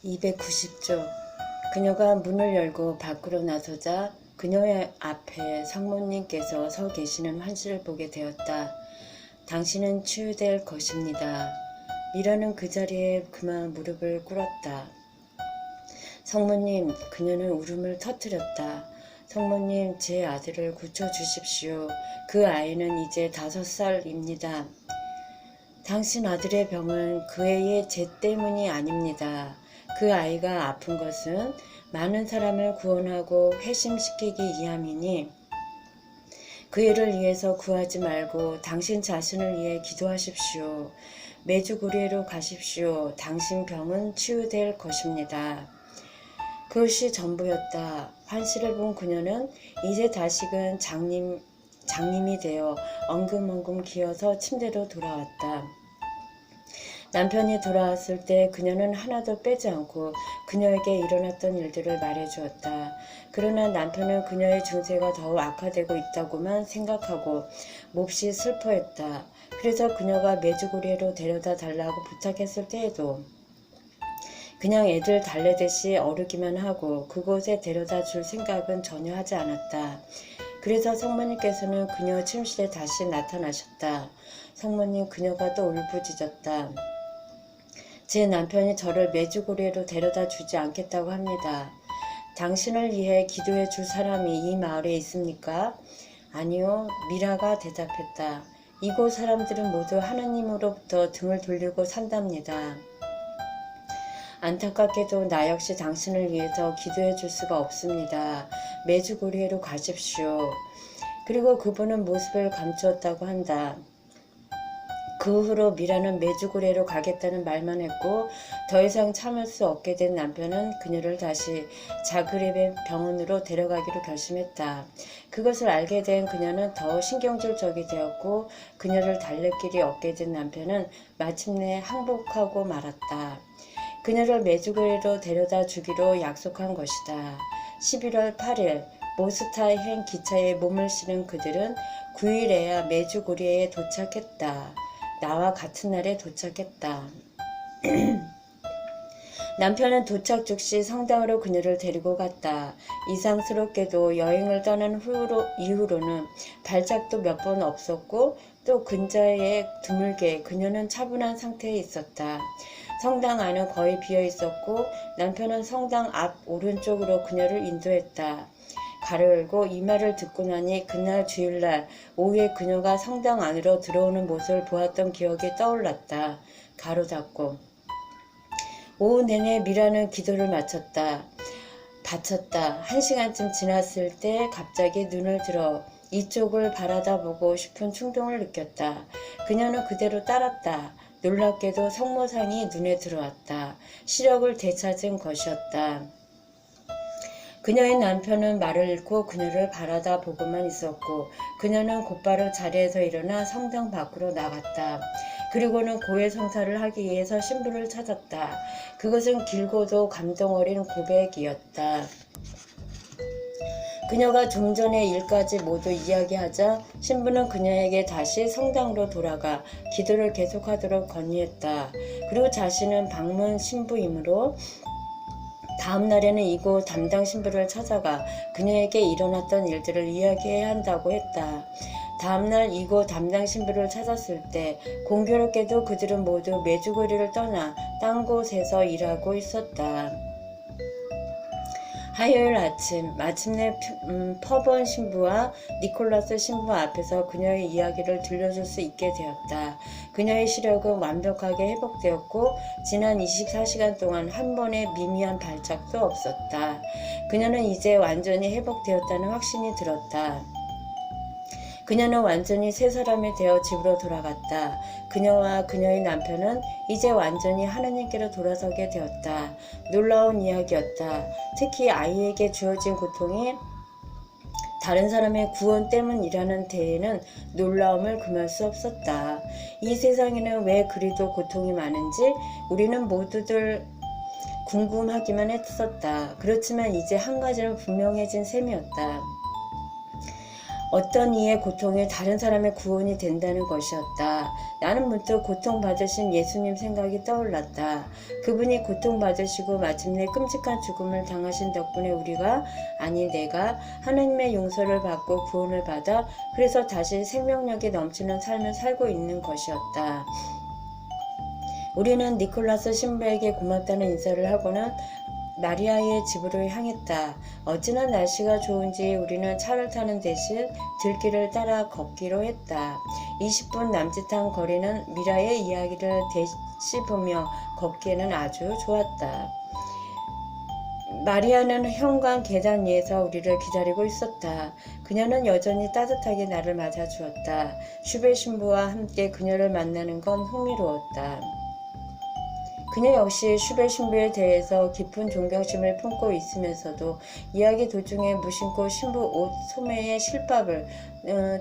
290조. 그녀가 문을 열고 밖으로 나서자 그녀의 앞에 성모님께서 서 계시는 환시를 보게 되었다. 당신은 치유될 것입니다. 미라는 그 자리에 그만 무릎을 꿇었다. 성모님, 그녀는 울음을 터뜨렸다. 성모님, 제 아들을 고쳐주십시오. 그 아이는 이제 5살입니다. 당신 아들의 병은 그 애의 죄 때문이 아닙니다. 그 아이가 아픈 것은 많은 사람을 구원하고 회심시키기 위함이니 그 일을 위해서 구하지 말고 당신 자신을 위해 기도하십시오. 메주고리에로 가십시오. 당신 병은 치유될 것입니다. 그것이 전부였다. 환시를 본 그녀는 이제 다시금 장님이 되어 엉금엉금 기어서 침대로 돌아왔다. 남편이 돌아왔을 때 그녀는 하나도 빼지 않고 그녀에게 일어났던 일들을 말해주었다. 그러나 남편은 그녀의 증세가 더욱 악화되고 있다고만 생각하고 몹시 슬퍼했다. 그래서 그녀가 메주고리로 데려다 달라고 부탁했을 때에도 그냥 애들 달래듯이 어르기만 하고 그곳에 데려다 줄 생각은 전혀 하지 않았다. 그래서 성모님께서는 그녀 침실에 다시 나타나셨다. 성모님, 그녀가 또 울부짖었다. 제 남편이 저를 메주고리로 데려다 주지 않겠다고 합니다. 당신을 위해 기도해 줄 사람이 이 마을에 있습니까? 아니요, 미라가 대답했다. 이곳 사람들은 모두 하느님으로부터 등을 돌리고 산답니다. 안타깝게도 나 역시 당신을 위해서 기도해 줄 수가 없습니다. 메주고리로 가십시오. 그리고 그분은 모습을 감추었다고 한다. 그 후로 미라는 메주고리로 가겠다는 말만 했고 더 이상 참을 수 없게 된 남편은 그녀를 다시 자그레베 병원으로 데려가기로 결심했다. 그것을 알게 된 그녀는 더 신경질적이 되었고 그녀를 달랠 길이 없게 된 남편은 마침내 항복하고 말았다. 그녀를 메주고리로 데려다 주기로 약속한 것이다. 11월 8일 모스타이행 기차에 몸을 실은 그들은 9일에야 메주고리에 도착했다. 나와 같은 날에 도착했다. 남편은 도착 즉시 성당으로 그녀를 데리고 갔다. 이상스럽게도 여행을 떠난 이후로는 발작도 몇 번 없었고 또 근처에 드물게 그녀는 차분한 상태에 있었다. 성당 안은 거의 비어 있었고 남편은 성당 앞 오른쪽으로 그녀를 인도했다. 가르고 이 말을 듣고 나니 그날 주일날 오후에 그녀가 성당 안으로 들어오는 모습을 보았던 기억이 떠올랐다. 가로 닫고 오후 내내 미라는 기도를 바쳤다. 1시간쯤 지났을 때 갑자기 눈을 들어 이쪽을 바라다보고 싶은 충동을 느꼈다. 그녀는 그대로 따랐다. 놀랍게도 성모상이 눈에 들어왔다. 시력을 되찾은 것이었다. 그녀의 남편은 말을 잃고 그녀를 바라다 보고만 있었고 그녀는 곧바로 자리에서 일어나 성당 밖으로 나갔다. 그리고는 고해 성사를 하기 위해서 신부를 찾았다. 그것은 길고도 감동 어린 고백이었다. 그녀가 좀 전의 일까지 모두 이야기하자 신부는 그녀에게 다시 성당으로 돌아가 기도를 계속하도록 건의했다. 그리고 자신은 방문 신부이므로 다음 날에는 이곳 담당 신부를 찾아가 그녀에게 일어났던 일들을 이야기해야 한다고 했다. 다음날 이곳 담당 신부를 찾았을 때 공교롭게도 그들은 모두 메주고리를 떠나 딴 곳에서 일하고 있었다. 화요일 아침 마침내 퍼번 신부와 니콜라스 신부 앞에서 그녀의 이야기를 들려줄 수 있게 되었다. 그녀의 시력은 완벽하게 회복되었고 지난 24시간 동안 한 번의 미미한 발작도 없었다. 그녀는 이제 완전히 회복되었다는 확신이 들었다. 그녀는 완전히 새 사람이 되어 집으로 돌아갔다. 그녀와 그녀의 남편은 이제 완전히 하느님께로 돌아서게 되었다. 놀라운 이야기였다. 특히 아이에게 주어진 고통이 다른 사람의 구원 때문이라는 데에는 놀라움을 금할 수 없었다. 이 세상에는 왜 그리도 고통이 많은지 우리는 모두들 궁금하기만 했었다. 그렇지만 이제 한 가지는 분명해진 셈이었다. 어떤 이의 고통이 다른 사람의 구원이 된다는 것이었다. 나는 문득 고통받으신 예수님 생각이 떠올랐다. 그분이 고통받으시고 마침내 끔찍한 죽음을 당하신 덕분에 우리가, 아니 내가 하나님의 용서를 받고 구원을 받아 그래서 다시 생명력이 넘치는 삶을 살고 있는 것이었다. 우리는 니콜라스 신부에게 고맙다는 인사를 하고는 마리아의 집으로 향했다. 어찌나 날씨가 좋은지 우리는 차를 타는 대신 들길을 따라 걷기로 했다. 20분 남짓한 거리는 미라의 이야기를 되씹으며 걷기에는 아주 좋았다. 마리아는 현관 계단 위에서 우리를 기다리고 있었다. 그녀는 여전히 따뜻하게 나를 맞아주었다. 슈베 신부와 함께 그녀를 만나는 건 흥미로웠다. 그녀 역시 슈베 신부에 대해서 깊은 존경심을 품고 있으면서도 이야기 도중에 무심코 신부 옷 소매의 실밥을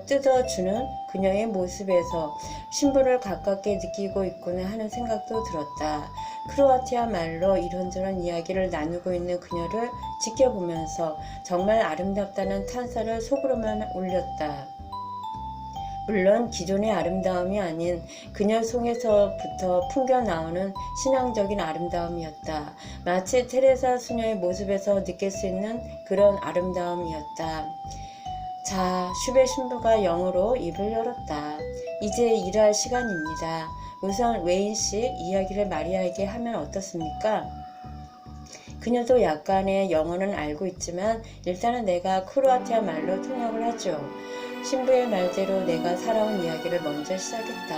뜯어주는 그녀의 모습에서 신부를 가깝게 느끼고 있구나 하는 생각도 들었다. 크로아티아 말로 이런저런 이야기를 나누고 있는 그녀를 지켜보면서 정말 아름답다는 탄사를 속으로만 올렸다. 물론 기존의 아름다움이 아닌 그녀 속에서부터 풍겨나오는 신앙적인 아름다움이었다. 마치 테레사 수녀의 모습에서 느낄 수 있는 그런 아름다움이었다. 자, 슈베 신부가 영어로 입을 열었다. 이제 일할 시간입니다. 우선 웨인 씨 이야기를 마리아에게 하면 어떻습니까? 그녀도 약간의 영어는 알고 있지만 일단은 내가 크로아티아 말로 통역을 하죠. 신부의 말대로 내가 살아온 이야기를 먼저 시작했다.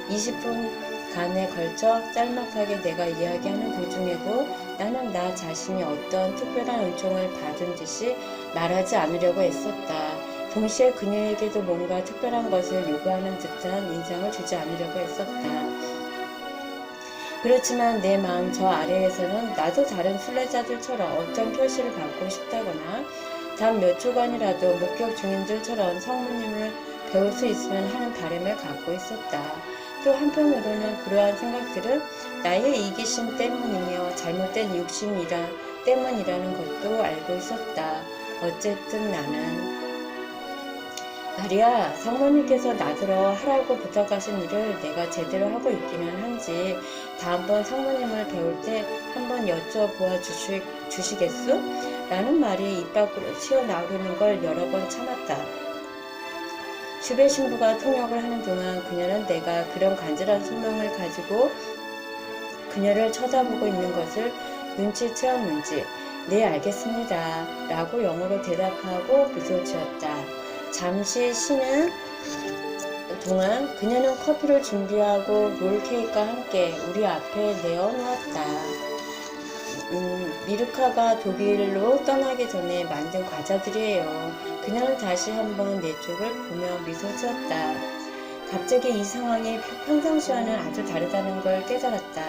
20분간에 걸쳐 짤막하게 내가 이야기하는 도중에도 나는 나 자신이 어떤 특별한 은총을 받은 듯이 말하지 않으려고 애썼다. 동시에 그녀에게도 뭔가 특별한 것을 요구하는 듯한 인상을 주지 않으려고 애썼다. 그렇지만 내 마음 저 아래에서는 나도 다른 순례자들처럼 어떤 표시를 받고 싶다거나 단 몇 초간이라도 목격 중인들처럼 성모님을 배울 수 있으면 하는 바람을 갖고 있었다. 또 한편으로는 그러한 생각들은 나의 이기심 때문이며 잘못된 때문이라는 것도 알고 있었다. 어쨌든 나는 마리아, 성모님께서 나더러 하라고 부탁하신 일을 내가 제대로 하고 있기는 한지 다음번 성모님을 배울 때 한번 여쭤보아 주시겠소? 라는 말이 입 밖으로 튀어나오려는 걸 여러 번 참았다. 슈베 신부가 통역을 하는 동안 그녀는 내가 그런 간절한 소망을 가지고 그녀를 쳐다보고 있는 것을 눈치채었는지 네 알겠습니다 라고 영어로 대답하고 미소 지었다. 잠시 쉬는 동안 그녀는 커피를 준비하고 롤케이크와 함께 우리 앞에 내어놓았다. 미르카가 독일로 떠나기 전에 만든 과자들이에요. 그녀는 다시 한번 내 쪽을 보며 미소 지었다. 갑자기 이 상황이 평상시와는 아주 다르다는 걸 깨달았다.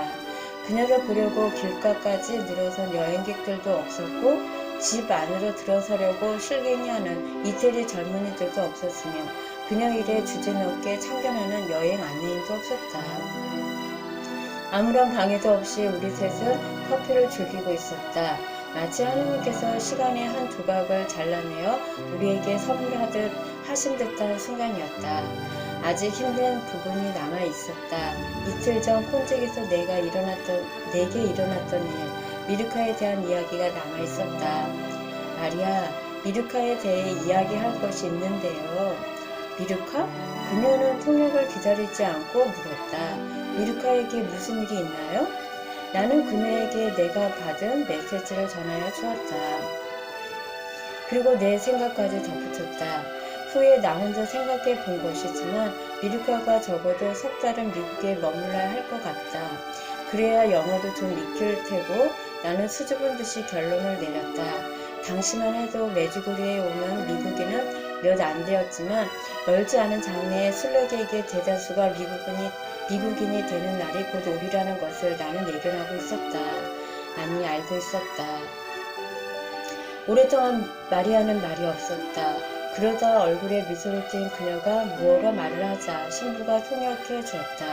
그녀를 보려고 길가까지 늘어선 여행객들도 없었고 집 안으로 들어서려고 실갱이하는 이태리 젊은이들도 없었으며 그녀 일에 주제넘게 참견하는 여행 안내인도 없었다. 아무런 방해도 없이 우리 셋은 커피를 즐기고 있었다. 마치 하느님께서 시간의 한 조각을 잘라내어 우리에게 선물하듯 하신 듯한 순간이었다. 아직 힘든 부분이 남아 있었다. 이틀 전 콘잭에서 내게 일어났던 일, 미르카에 대한 이야기가 남아 있었다. 마리아, 미르카에 대해 이야기할 것이 있는데요. 미르카? 그녀는 통역을 기다리지 않고 물었다. 미르카에게 무슨 일이 있나요? 나는 그녀에게 내가 받은 메시지를 전하여 주었다. 그리고 내 생각까지 덧붙였다. 후에 나 혼자 생각해 본 것이지만 미르카가 적어도 석 달은 미국에 머물러야 할 것 같다. 그래야 영어도 좀 익힐 테고 나는 수줍은 듯이 결론을 내렸다. 당시만 해도 메주고리에 오는 미국인은 몇 안 되었지만 멀지 않은 장래에 순례객의 대다수가 미국인이 되는 날이 곧 오리라는 것을 나는 예견하고 있었다. 아니 알고 있었다. 오랫동안 마리아는 말이 없었다. 그러다 얼굴에 미소를 띈 그녀가 무어라 말을 하자 신부가 통역해 주었다.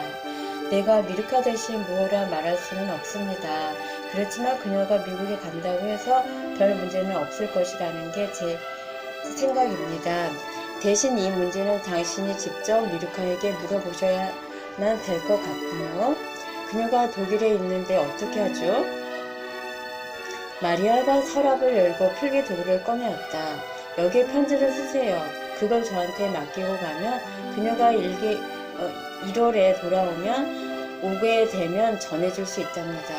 내가 미르카 대신 무어라 말할 수는 없습니다. 그렇지만 그녀가 미국에 간다고 해서 별 문제는 없을 것이라는 게 제 생각입니다. 대신 이 문제는 당신이 직접 미르카에게 물어보셔야만 될 것 같군요. 그녀가 독일에 있는데 어떻게 하죠? 마리아가 서랍을 열고 필기도구를 꺼내었다. 여기에 편지를 쓰세요. 그걸 저한테 맡기고 가면 그녀가 1월에 돌아오면 오게 되면 전해줄 수 있답니다.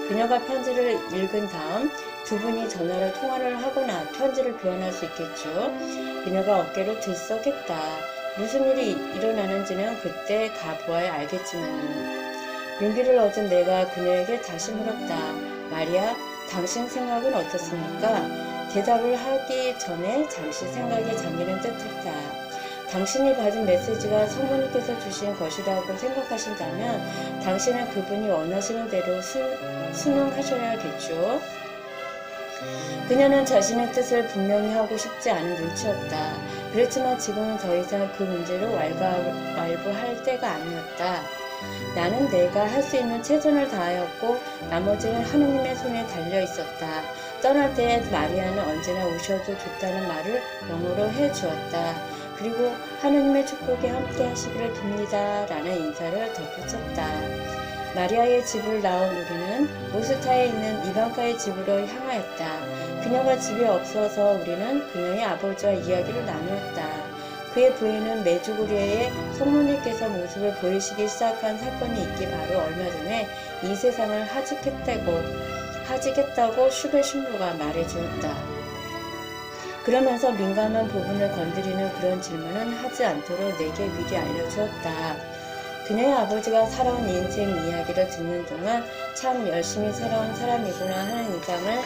그녀가 편지를 읽은 다음 두 분이 전화로 통화를 하거나 편지를 교환할 수 있겠죠. 그녀가 어깨를 들썩했다. 무슨 일이 일어나는지는 그때 가보아야 알겠지만요. 용기를 얻은 내가 그녀에게 다시 물었다. 마리아, 당신 생각은 어떻습니까? 대답을 하기 전에 잠시 생각에 잠기는 듯했다. 당신이 받은 메시지가 성모님께서 주신 것이라고 생각하신다면 당신은 그분이 원하시는 대로 순응하셔야겠죠. 그녀는 자신의 뜻을 분명히 하고 싶지 않은 눈치였다. 그렇지만 지금은 더 이상 그 문제로 왈가왈부할 때가 아니었다. 나는 내가 할 수 있는 최선을 다하였고 나머지는 하느님의 손에 달려 있었다. 떠날 때 마리아는 언제나 오셔도 좋다는 말을 영어로 해주었다. 그리고 하느님의 축복이 함께 하시기를 빕니다. 라는 인사를 덧붙였다. 마리아의 집을 나온 우리는 모스타에 있는 이방카의 집으로 향하였다. 그녀가 집에 없어서 우리는 그녀의 아버지와 이야기를 나누었다. 그의 부인은 메주고리에 성모님께서 모습을 보이시기 시작한 사건이 있기 바로 얼마 전에 이 세상을 하직했다고 슈베 신부가 말해주었다. 그러면서 민감한 부분을 건드리는 그런 질문은 하지 않도록 내게 미리 알려주었다. 그녀의 아버지가 살아온 인생 이야기를 듣는 동안 참 열심히 살아온 사람이구나 하는 인상을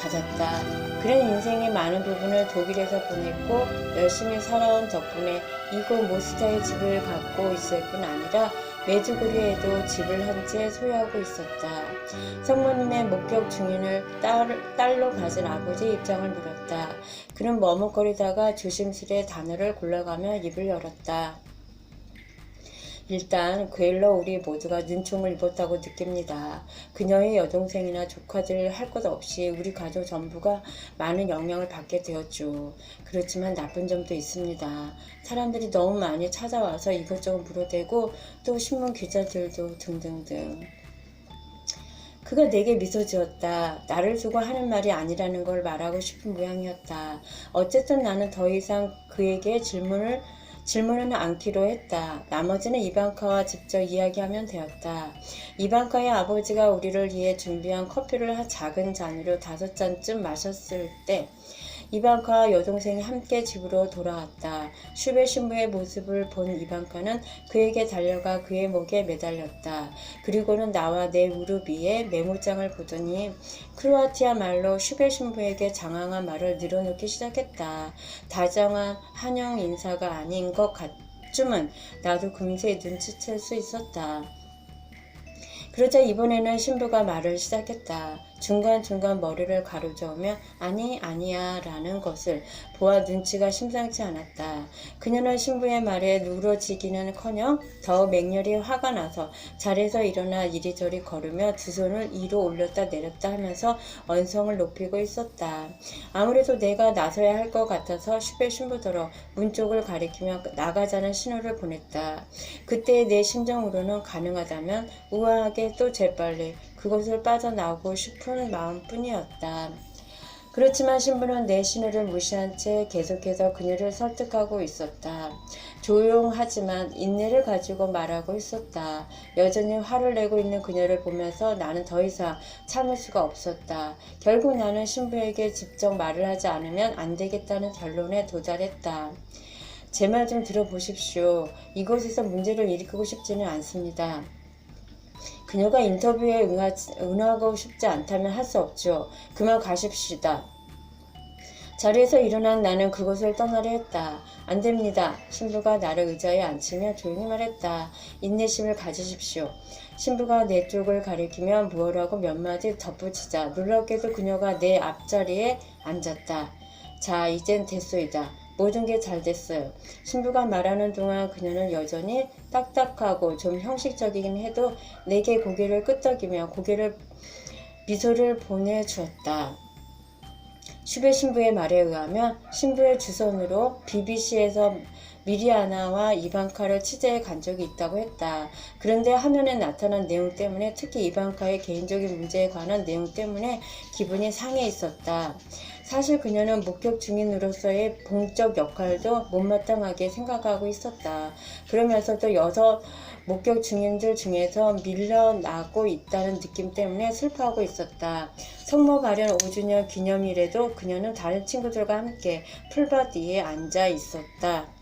받았다. 그런 인생의 많은 부분을 독일에서 보냈고 열심히 살아온 덕분에 이곳 모스타의 집을 갖고 있을 뿐 아니라 메주고리에도 집을 한 채 소유하고 있었다. 성모님의 목격 중인을 딸로 가진 아버지의 입장을 물었다. 그는 머뭇거리다가 조심스레 단어를 골라가며 입을 열었다. 일단 그일로 우리 모두가 눈총을 입었다고 느낍니다. 그녀의 여동생이나 조카들 할 것 없이 우리 가족 전부가 많은 영향을 받게 되었죠. 그렇지만 나쁜 점도 있습니다. 사람들이 너무 많이 찾아와서 이것저것 물어대고 또 신문 기자들도 등등등. 그가 내게 미소 지었다. 나를 두고 하는 말이 아니라는 걸 말하고 싶은 모양이었다. 어쨌든 나는 더 이상 그에게 질문은 않기로 했다. 나머지는 이방카와 직접 이야기하면 되었다. 이방카의 아버지가 우리를 위해 준비한 커피를 작은 잔으로 5잔쯤 마셨을 때 이방카와 여동생이 함께 집으로 돌아왔다. 슈베 신부의 모습을 본 이방카는 그에게 달려가 그의 목에 매달렸다. 그리고는 나와 내 무릎 위에 메모장을 보더니 크로아티아 말로 슈베 신부에게 장황한 말을 늘어놓기 시작했다. 다정한 환영 인사가 아닌 것 같지만 나도 금세 눈치챌 수 있었다. 그러자 이번에는 신부가 말을 시작했다. 중간중간 머리를 가로저으며 아니야 라는 것을 보아 눈치가 심상치 않았다. 그녀는 신부의 말에 누러지기는커녕 더 맹렬히 화가 나서 자리에서 일어나 이리저리 걸으며 두 손을 위로 올렸다 내렸다 하면서 언성을 높이고 있었다. 아무래도 내가 나서야 할 것 같아서 슈베 신부더러 문 쪽을 가리키며 나가자는 신호를 보냈다. 그때의 내 심정으로는 가능하다면 우아하게 또 재빨리 그곳을 빠져나오고 싶은 마음뿐이었다. 그렇지만 신부는 내 신호를 무시한 채 계속해서 그녀를 설득하고 있었다. 조용하지만 인내를 가지고 말하고 있었다. 여전히 화를 내고 있는 그녀를 보면서 나는 더 이상 참을 수가 없었다. 결국 나는 신부에게 직접 말을 하지 않으면 안 되겠다는 결론에 도달했다. 제 말 좀 들어보십시오. 이곳에서 문제를 일으키고 싶지는 않습니다. 그녀가 인터뷰에 응하고 싶지 않다면 할 수 없죠. 그만 가십시다. 자리에서 일어난 나는 그곳을 떠나려 했다. 안 됩니다. 신부가 나를 의자에 앉히며 조용히 말했다. 인내심을 가지십시오. 신부가 내 쪽을 가리키며 무엇라고 몇 마디 덧붙이자 놀랍게도 그녀가 내 앞자리에 앉았다. 자, 이젠 됐소이다. 모든 게 잘 됐어요. 신부가 말하는 동안 그녀는 여전히 딱딱하고 좀 형식적이긴 해도 내게 고개를 끄덕이며 미소를 보내주었다. 슈베 신부의 말에 의하면 신부의 주선으로 BBC에서 미리아나와 이방카를 취재해 간 적이 있다고 했다. 그런데 화면에 나타난 내용 때문에, 특히 이방카의 개인적인 문제에 관한 내용 때문에 기분이 상해 있었다. 사실 그녀는 목격 증인으로서의 공적 역할도 못마땅하게 생각하고 있었다. 그러면서도 여섯 목격 증인들 중에서 밀려나고 있다는 느낌 때문에 슬퍼하고 있었다. 성모 발현 5주년 기념일에도 그녀는 다른 친구들과 함께 풀밭 위에 앉아 있었다.